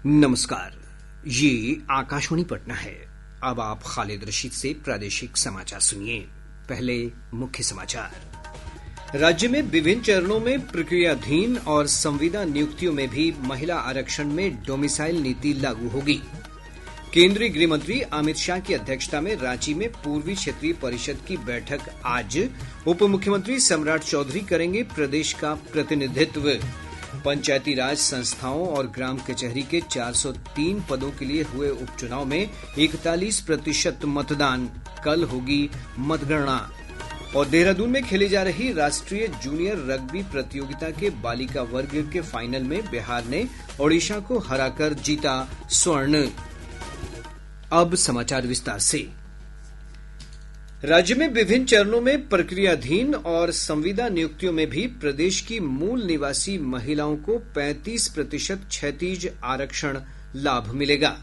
नमस्कार, ये आकाशवाणी पटना है। अब आप खालिद रशीद से प्रादेशिक समाचार सुनिए। पहले मुख्य समाचार। राज्य में विभिन्न चरणों में प्रक्रियाधीन और संविदा नियुक्तियों में भी महिला आरक्षण में डोमिसाइल नीति लागू होगी। केंद्रीय गृह मंत्री अमित शाह की अध्यक्षता में रांची में पूर्वी क्षेत्रीय परिषद की बैठक आज। उप मुख्यमंत्री सम्राट चौधरी करेंगे प्रदेश का प्रतिनिधित्व। पंचायती राज संस्थाओं और ग्राम कचहरी के 403 पदों के लिए हुए उपचुनाव में 41% मतदान। कल होगी मतगणना। और देहरादून में खेली जा रही राष्ट्रीय जूनियर रग्बी प्रतियोगिता के बालिका वर्ग के फाइनल में बिहार ने ओडिशा को हराकर जीता स्वर्ण। अब समाचार विस्तार से। राज्य में विभिन्न चरणों में प्रक्रियाधीन और संविदा नियुक्तियों में भी प्रदेश की मूल निवासी महिलाओं को 35% क्षैतिज आरक्षण लाभ मिलेगा।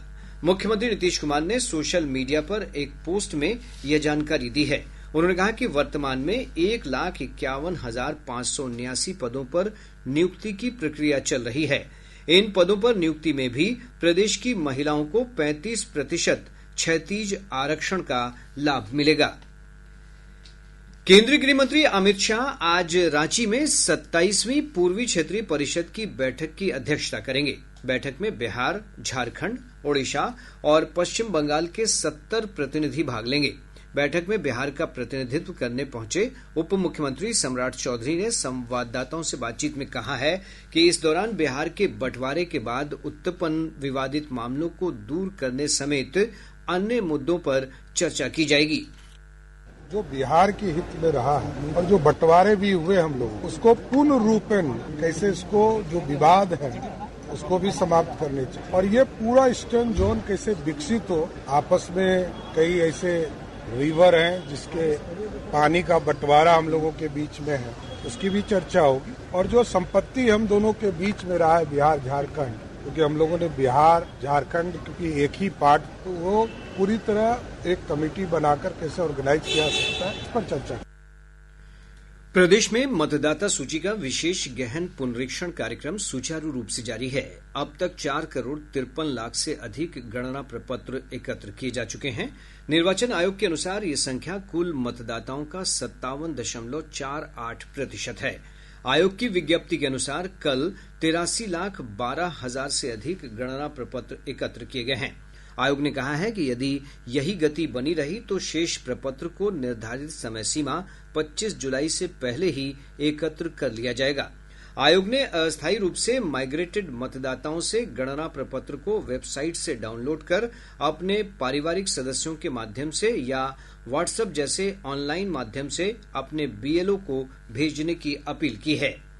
मुख्यमंत्री नीतीश कुमार ने सोशल मीडिया पर एक पोस्ट में यह जानकारी दी है। उन्होंने कहा कि वर्तमान में 1,51,579 पदों पर नियुक्ति की प्रक्रिया चल रही है। इन पदों पर नियुक्ति में भी प्रदेश की महिलाओं को 35% क्षैतिज आरक्षण का लाभ मिलेगा। केंद्रीय गृह मंत्री अमित शाह आज रांची में 27वीं पूर्वी क्षेत्रीय परिषद की बैठक की अध्यक्षता करेंगे। बैठक में बिहार, झारखंड, ओडिशा और पश्चिम बंगाल के 70 प्रतिनिधि भाग लेंगे। बैठक में बिहार का प्रतिनिधित्व करने पहुंचे उप मुख्यमंत्री सम्राट चौधरी ने संवाददाताओं से बातचीत में कहा है कि इस दौरान बिहार के बंटवारे के बाद उत्पन्न विवादित मामलों को दूर करने समेत अन्य मुद्दों पर चर्चा की जाएगी। जो बिहार के हित में रहा है और जो बंटवारे भी हुए हम लोग उसको पूर्ण रूपेण कैसे इसको जो विवाद है उसको भी समाप्त करने चाहिए और ये पूरा ईस्टर्न जोन कैसे विकसित हो। आपस में कई ऐसे रिवर हैं जिसके पानी का बंटवारा हम लोगों के बीच में है, उसकी भी चर्चा होगी। और जो संपत्ति हम दोनों के बीच में रहा है बिहार झारखंड, क्योंकि हम लोगों ने बिहार झारखंड क्योंकि एक ही पार्ट, तो वो पूरी तरह एक कमेटी बनाकर कैसे ऑर्गेनाइज किया सकता है, इस पर चर्चा। प्रदेश में मतदाता सूची का विशेष गहन पुनरीक्षण कार्यक्रम सुचारू रूप से जारी है। अब तक 4,53,00,000 से अधिक गणना प्रपत्र एकत्र किए जा चुके हैं। निर्वाचन आयोग के अनुसार ये संख्या कुल मतदाताओं का 57.48% है। आयोग की विज्ञप्ति के अनुसार कल 83,12,000 से अधिक गणना प्रपत्र एकत्र किए गए हैं। आयोग ने कहा है कि यदि यही गति बनी रही तो शेष प्रपत्र को निर्धारित समय सीमा 25 जुलाई से पहले ही एकत्र कर लिया जाएगा। आयोग ने अस्थायी रूप से माइग्रेटेड मतदाताओं से गणना प्रपत्र को वेबसाइट से डाउनलोड कर अपने पारिवारिक सदस्यों के माध्यम से या व्हाट्सएप जैसे ऑनलाइन माध्यम से अपने बीएलओ को भेजने की अपील की है।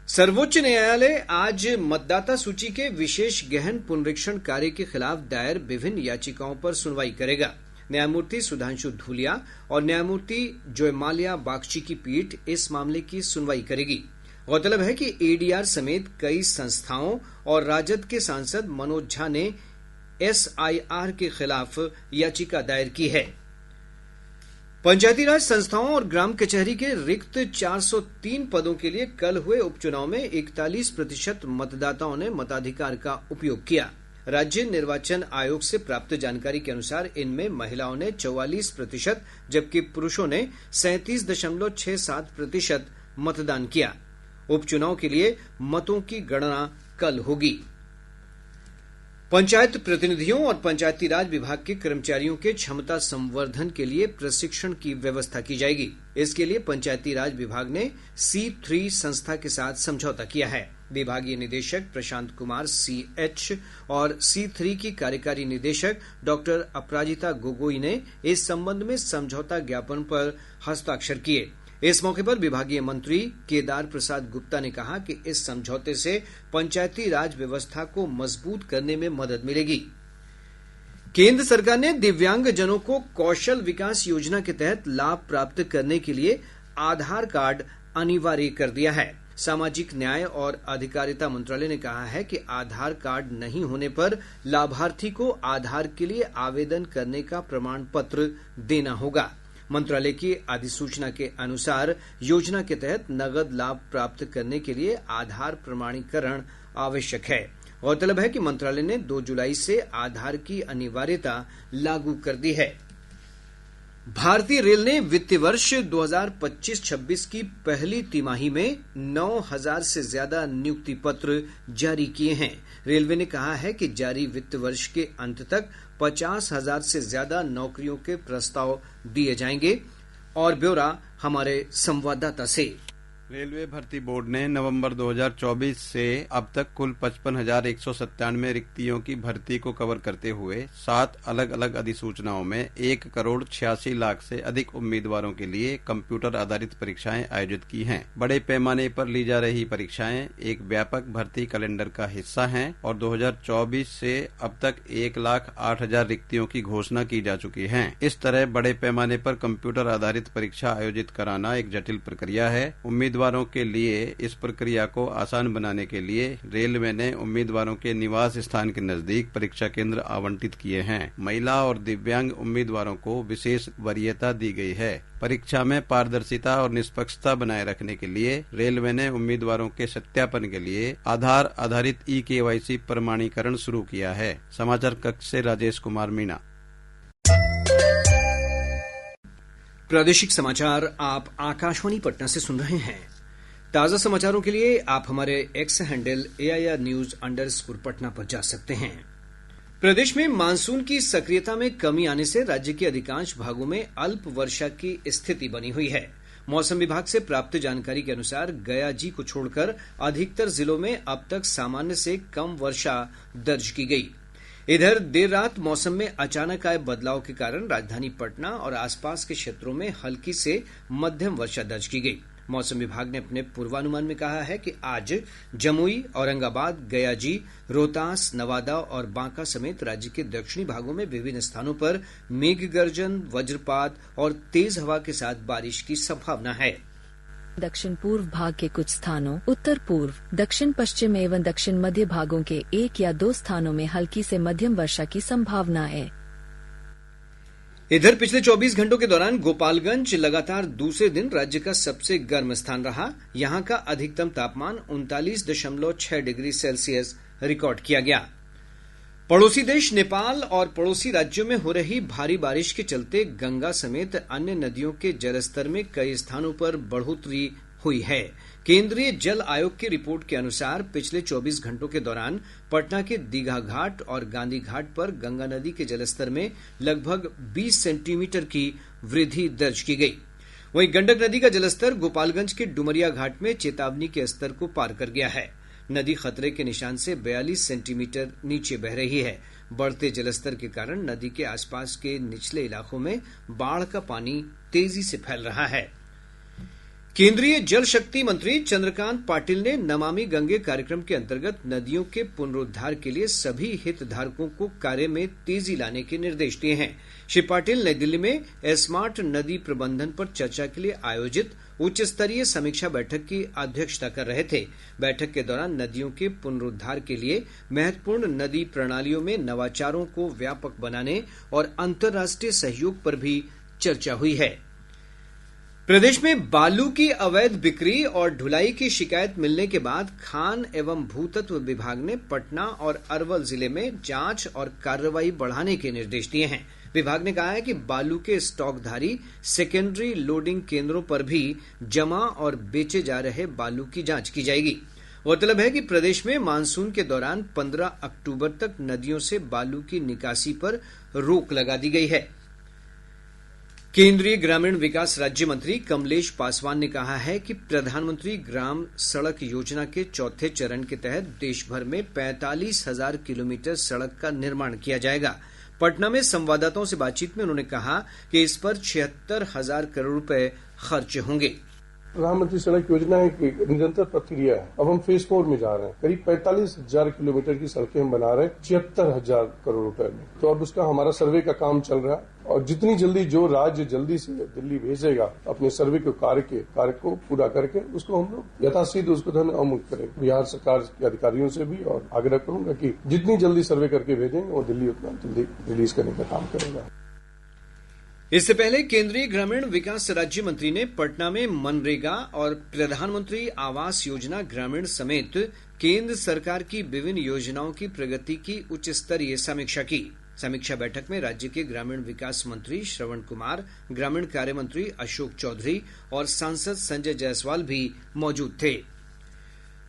सर्वोच्च न्यायालय आज मतदाता सूची के विशेष गहन पुनरीक्षण कार्य के खिलाफ दायर विभिन्न याचिकाओं पर सुनवाई करेगा। न्यायमूर्ति सुधांशु धूलिया और न्यायमूर्ति जयमाल्या बागची की पीठ इस मामले की सुनवाई करेगी। गौरतलब है कि एडीआर समेत कई संस्थाओं और राजद के सांसद मनोज झा ने एसआईआर के खिलाफ याचिका दायर की है। पंचायती राज संस्थाओं और ग्राम कचहरी के रिक्त 403 पदों के लिए कल हुए उपचुनाव में 41% मतदाताओं ने मताधिकार का उपयोग किया। राज्य निर्वाचन आयोग से प्राप्त जानकारी के अनुसार इनमें महिलाओं ने 44% जबकि पुरुषों ने 37.67% मतदान किया। उपचुनाव के लिए मतों की गणना कल होगी। पंचायत प्रतिनिधियों और पंचायती राज विभाग के कर्मचारियों के क्षमता संवर्धन के लिए प्रशिक्षण की व्यवस्था की जाएगी। इसके लिए पंचायती राज विभाग ने C3 संस्था के साथ समझौता किया है। विभागीय निदेशक प्रशांत कुमार CH और C3 की कार्यकारी निदेशक डॉक्टर अपराजिता गोगोई ने इस संबंध में समझौता ज्ञापन पर हस्ताक्षर किए। इस मौके पर विभागीय मंत्री केदार प्रसाद गुप्ता ने कहा कि इस समझौते से पंचायती राज व्यवस्था को मजबूत करने में मदद मिलेगी। केंद्र सरकार ने दिव्यांगजनों को कौशल विकास योजना के तहत लाभ प्राप्त करने के लिए आधार कार्ड अनिवार्य कर दिया है। सामाजिक न्याय और अधिकारिता मंत्रालय ने कहा है कि आधार कार्ड नहीं होने पर लाभार्थी को आधार के लिए आवेदन करने का प्रमाण पत्र देना होगा। मंत्रालय की अधिसूचना के अनुसार योजना के तहत नगद लाभ प्राप्त करने के लिए आधार प्रमाणीकरण आवश्यक है। गौरतलब है कि मंत्रालय ने 2 जुलाई से आधार की अनिवार्यता लागू कर दी है। भारतीय रेल ने वित्तीय वर्ष 2025-26 की पहली तिमाही में 9,000 से ज्यादा नियुक्ति पत्र जारी किए हैं। रेलवे ने कहा है कि जारी वित्त वर्ष के अंत तक 50,000 से ज्यादा नौकरियों के प्रस्ताव दिए जाएंगे। और ब्यौरा हमारे संवाददाता से। रेलवे भर्ती बोर्ड ने नवंबर 2024 से अब तक कुल 55,197 रिक्तियों की भर्ती को कवर करते हुए 7 अलग अलग अधिसूचनाओं में 1,86,00,000 से अधिक उम्मीदवारों के लिए कंप्यूटर आधारित परीक्षाएं आयोजित की हैं। बड़े पैमाने पर ली जा रही परीक्षाएं एक व्यापक भर्ती कैलेंडर का हिस्सा हैं और 2024 से अब तक 1,08,000 रिक्तियों की घोषणा की जा चुकी है। इस तरह बड़े पैमाने पर कंप्यूटर आधारित परीक्षा आयोजित कराना एक जटिल प्रक्रिया है। उम्मीदवारों के लिए इस प्रक्रिया को आसान बनाने के लिए रेलवे ने उम्मीदवारों के निवास स्थान के नजदीक परीक्षा केंद्र आवंटित किए हैं। महिला और दिव्यांग उम्मीदवारों को विशेष वरीयता दी गई है। परीक्षा में पारदर्शिता और निष्पक्षता बनाए रखने के लिए रेलवे ने उम्मीदवारों के सत्यापन के लिए आधार आधारित KYC प्रमाणीकरण शुरू किया है। समाचार कक्ष से राजेश कुमार मीणा। प्रादेशिक समाचार आप आकाशवाणी पटना से सुन रहे हैं। ताजा समाचारों के लिए आप हमारे एक्स हैंडल AIR_News पटना पर जा सकते हैं। प्रदेश में मानसून की सक्रियता में कमी आने से राज्य के अधिकांश भागों में अल्प वर्षा की स्थिति बनी हुई है। मौसम विभाग से प्राप्त जानकारी के अनुसार गया जी को छोड़कर अधिकतर जिलों में अब तक सामान्य से कम वर्षा दर्ज की गई। इधर देर रात मौसम में अचानक आए बदलाव के कारण राजधानी पटना और आसपास के क्षेत्रों में हल्की से मध्यम वर्षा दर्ज की गई। मौसम विभाग ने अपने पूर्वानुमान में कहा है कि आज जमुई, औरंगाबाद, गयाजी, रोहतास, नवादा और बांका समेत राज्य के दक्षिणी भागों में विभिन्न स्थानों पर मेघ गर्जन, वज्रपात और तेज हवा के साथ बारिश की संभावना है। दक्षिण पूर्व भाग के कुछ स्थानों, उत्तर पूर्व, दक्षिण पश्चिम एवं दक्षिण मध्य भागों के 1 या 2 स्थानों में हल्की से मध्यम वर्षा की संभावना है। इधर पिछले 24 घंटों के दौरान गोपालगंज लगातार दूसरे दिन राज्य का सबसे गर्म स्थान रहा। यहां का अधिकतम तापमान 39.6 डिग्री सेल्सियस रिकॉर्ड किया गया। पड़ोसी देश नेपाल और पड़ोसी राज्यों में हो रही भारी बारिश के चलते गंगा समेत अन्य नदियों के जलस्तर में कई स्थानों पर बढ़ोतरी हुई है। केंद्रीय जल आयोग की रिपोर्ट के अनुसार पिछले 24 घंटों के दौरान पटना के दीघा घाट और गांधी घाट पर गंगा नदी के जलस्तर में लगभग 20 सेंटीमीटर की वृद्धि दर्ज की गई। वहीं गंडक नदी का जलस्तर गोपालगंज के डुमरिया घाट में चेतावनी के स्तर को पार कर गया है। नदी खतरे के निशान से 42 सेंटीमीटर नीचे बह रही है। बढ़ते जलस्तर के कारण नदी के आसपास के निचले इलाकों में बाढ़ का पानी तेजी से फैल रहा है। केंद्रीय जल शक्ति मंत्री चंद्रकांत पाटिल ने नमामि गंगे कार्यक्रम के अंतर्गत नदियों के पुनरुद्धार के लिए सभी हितधारकों को कार्य में तेजी लाने के निर्देश दिए हैं। श्री पाटिल नई दिल्ली में स्मार्ट नदी प्रबंधन पर चर्चा के लिए आयोजित उच्च स्तरीय समीक्षा बैठक की अध्यक्षता कर रहे थे। बैठक के दौरान नदियों के पुनरुद्धार के लिए महत्वपूर्ण नदी प्रणालियों में नवाचारों को व्यापक बनाने और अंतर्राष्ट्रीय सहयोग पर भी चर्चा हुई है। प्रदेश में बालू की अवैध बिक्री और ढुलाई की शिकायत मिलने के बाद खान एवं भूतत्व विभाग ने पटना और अरवल जिले में जांच और कार्रवाई बढ़ाने के निर्देश दिए हैं। विभाग ने कहा है कि बालू के स्टॉकधारी सेकेंडरी लोडिंग केंद्रों पर भी जमा और बेचे जा रहे बालू की जांच की जाएगी। गौरतलब है कि प्रदेश में मानसून के दौरान 15 अक्टूबर तक नदियों से बालू की निकासी पर रोक लगा दी गई है। केंद्रीय ग्रामीण विकास राज्य मंत्री कमलेश पासवान ने कहा है कि प्रधानमंत्री ग्राम सड़क योजना के चौथे चरण के तहत देश भर में 45,000 किलोमीटर सड़क का निर्माण किया जाएगा। पटना में संवाददाताओं से बातचीत में उन्होंने कहा कि इस पर 76,000 करोड़ रुपए खर्च होंगे। प्रधानमंत्री सड़क योजना एक निरंतर प्रक्रिया है। अब हम फेज 4 में जा रहे हैं। करीब 45,000 किलोमीटर की सड़कें हम बना रहे हैं 76,000 करोड़ रुपए में। तो अब उसका हमारा सर्वे का काम चल रहा है और जितनी जल्दी जो राज्य जल्दी से दिल्ली भेजेगा अपने सर्वे के कार्य को पूरा करके उसको हम लोग यथाशीघ्र उसको धन अवमुक्त करेंगे। बिहार सरकार के अधिकारियों से भी और आग्रह करूंगा कि जितनी जल्दी सर्वे करके भेजेंगे वो दिल्ली उतना जल्दी रिलीज करने का काम करेगा। इससे पहले केंद्रीय ग्रामीण विकास राज्य मंत्री ने पटना में मनरेगा और प्रधानमंत्री आवास योजना ग्रामीण समेत केंद्र सरकार की विभिन्न योजनाओं की प्रगति की उच्च स्तरीय समीक्षा की। समीक्षा बैठक में राज्य के ग्रामीण विकास मंत्री श्रवण कुमार, ग्रामीण कार्य मंत्री अशोक चौधरी और सांसद संजय जायसवाल भी मौजूद थे।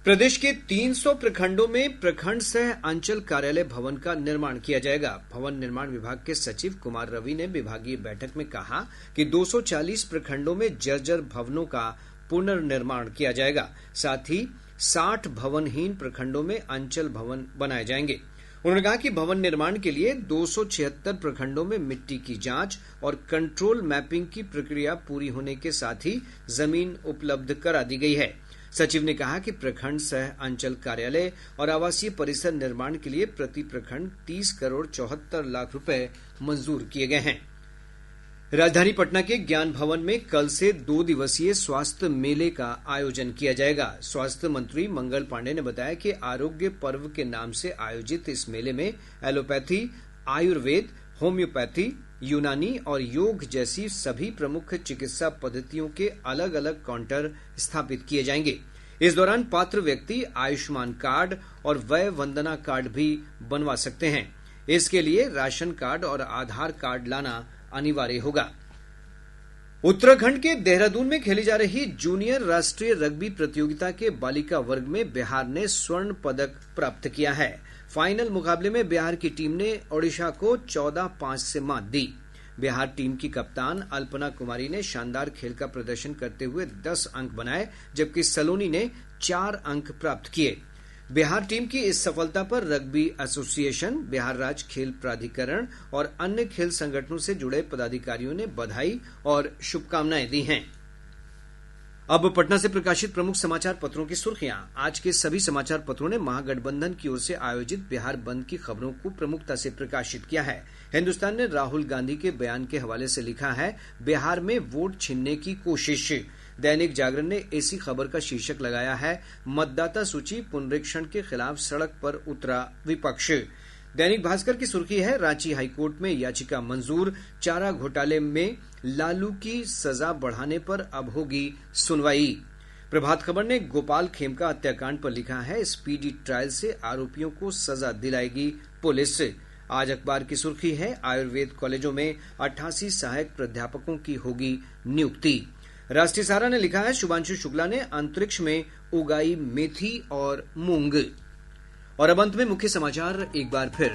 प्रदेश के 300 प्रखंडों में प्रखंड सह अंचल कार्यालय भवन का निर्माण किया जाएगा। भवन निर्माण विभाग के सचिव कुमार रवि ने विभागीय बैठक में कहा कि 240 प्रखंडों में जर्जर भवनों का पुनर्निर्माण किया जाएगा। साथ ही 60 भवनहीन प्रखंडों में अंचल भवन बनाए जाएंगे। उन्होंने कहा कि भवन निर्माण के लिए 276 प्रखंडों में मिट्टी की जांच और कंट्रोल मैपिंग की प्रक्रिया पूरी होने के साथ ही जमीन उपलब्ध करा दी गई है। सचिव ने कहा कि प्रखंड सह अंचल कार्यालय और आवासीय परिसर निर्माण के लिए प्रति प्रखंड 30 करोड़ 74 लाख रुपए मंजूर किए गए हैं। राजधानी पटना के ज्ञान भवन में कल से 2 दिवसीय स्वास्थ्य मेले का आयोजन किया जाएगा। स्वास्थ्य मंत्री मंगल पांडेय ने बताया कि आरोग्य पर्व के नाम से आयोजित इस मेले में एलोपैथी, आयुर्वेद, होम्योपैथी, यूनानी और योग जैसी सभी प्रमुख चिकित्सा पद्धतियों के अलग अलग काउंटर स्थापित किए जाएंगे। इस दौरान पात्र व्यक्ति आयुष्मान कार्ड और वय वंदना कार्ड भी बनवा सकते हैं। इसके लिए राशन कार्ड और आधार कार्ड लाना अनिवार्य होगा। उत्तराखंड के देहरादून में खेली जा रही जूनियर राष्ट्रीय रग्बी प्रतियोगिता के बालिका वर्ग में बिहार ने स्वर्ण पदक प्राप्त किया है। फाइनल मुकाबले में बिहार की टीम ने ओडिशा को 14-5 से मात दी। बिहार टीम की कप्तान अल्पना कुमारी ने शानदार खेल का प्रदर्शन करते हुए 10 अंक बनाए, जबकि सलोनी ने 4 अंक प्राप्त किए। बिहार टीम की इस सफलता पर रग्बी एसोसिएशन, बिहार राज्य खेल प्राधिकरण और अन्य खेल संगठनों से जुड़े पदाधिकारियों ने बधाई और शुभकामनाएं दी हैं। अब पटना से प्रकाशित प्रमुख समाचार पत्रों की सुर्खियां। आज के सभी समाचार पत्रों ने महागठबंधन की ओर से आयोजित बिहार बंद की खबरों को प्रमुखता से प्रकाशित किया है। हिन्दुस्तान ने राहुल गांधी के बयान के हवाले से लिखा है, बिहार में वोट छीनने की कोशिश। दैनिक जागरण ने इसी खबर का शीर्षक लगाया है, मतदाता सूची पुनरीक्षण के खिलाफ सड़क पर उतरा विपक्ष। दैनिक भास्कर की सुर्खी है, रांची हाईकोर्ट में याचिका मंजूर, चारा घोटाले में लालू की सजा बढ़ाने पर अब होगी सुनवाई। प्रभात खबर ने गोपाल खेमका हत्याकांड पर लिखा है, स्पीडी ट्रायल से आरोपियों को सजा दिलाएगी पुलिस। आज अखबार की सुर्खी है, आयुर्वेद कॉलेजों में 88 सहायक प्राध्यापकों की होगी नियुक्ति। राष्ट्रीय सहारा ने लिखा है, शुभांशु शुक्ला ने अंतरिक्ष में उगाई मेथी और मूंग। और अब अंत में मुख्य समाचार एक बार फिर।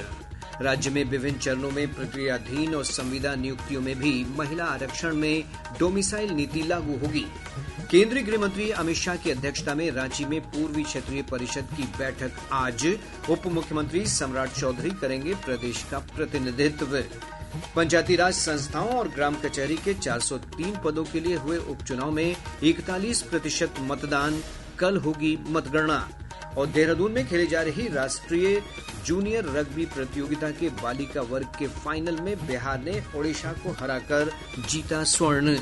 राज्य में विभिन्न चरणों में प्रक्रियाधीन और संविदा नियुक्तियों में भी महिला आरक्षण में डोमिसाइल नीति लागू होगी। केंद्रीय गृह मंत्री अमित शाह की अध्यक्षता में रांची में पूर्वी क्षेत्रीय परिषद की बैठक आज। उप मुख्यमंत्री सम्राट चौधरी करेंगे प्रदेश का प्रतिनिधित्व। पंचायती राज संस्थाओं और ग्राम कचहरी के 403 पदों के लिए हुए उपचुनाव में 41% मतदान, कल होगी मतगणना। और देहरादून में खेली जा रही राष्ट्रीय जूनियर रग्बी प्रतियोगिता के बालिका वर्ग के फाइनल में बिहार ने ओडिशा को हराकर जीता स्वर्ण।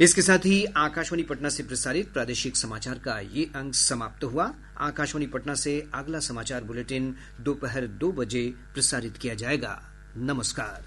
इसके साथ ही आकाशवाणी पटना से प्रसारित प्रादेशिक समाचार का ये अंक समाप्त हुआ। आकाशवाणी पटना से अगला समाचार बुलेटिन दोपहर 2 बजे प्रसारित किया जाएगा। नमस्कार।